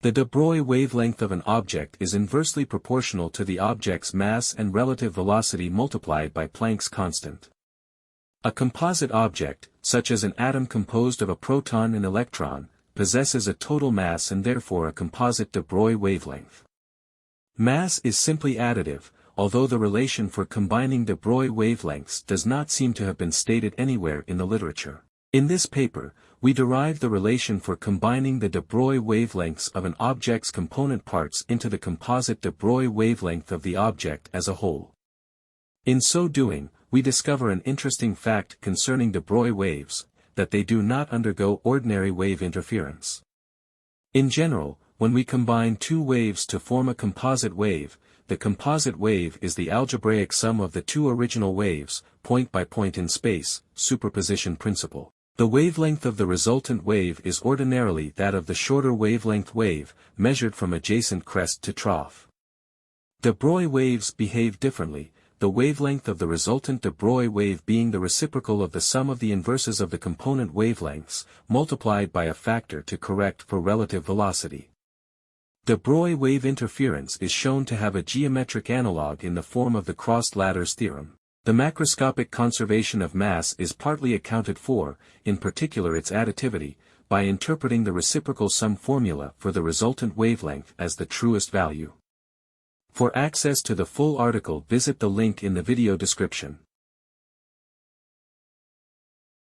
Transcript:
The de Broglie wavelength of an object is inversely proportional to the object's mass and relative velocity multiplied by Planck's constant. A composite object, such as an atom composed of a proton and electron, possesses a total mass and therefore a composite de Broglie wavelength. Mass is simply additive, although the relation for combining de Broglie wavelengths does not seem to have been stated anywhere in the literature. In this paper, we derive the relation for combining the de Broglie wavelengths of an object's component parts into the composite de Broglie wavelength of the object as a whole. In so doing, we discover an interesting fact concerning de Broglie waves, that they do not undergo ordinary wave interference. In general, when we combine two waves to form a composite wave, the composite wave is the algebraic sum of the two original waves, point by point in space, superposition principle. The wavelength of the resultant wave is ordinarily that of the shorter wavelength wave, measured from adjacent crest to trough. De Broglie waves behave differently, the wavelength of the resultant de Broglie wave being the reciprocal of the sum of the inverses of the component wavelengths, multiplied by a factor to correct for relative velocity. De Broglie wave interference is shown to have a geometric analog in the form of the crossed ladders theorem. The macroscopic conservation of mass is partly accounted for, in particular its additivity, by interpreting the reciprocal sum formula for the resultant wavelength as the truest value. For access to the full article, visit the link in the video description.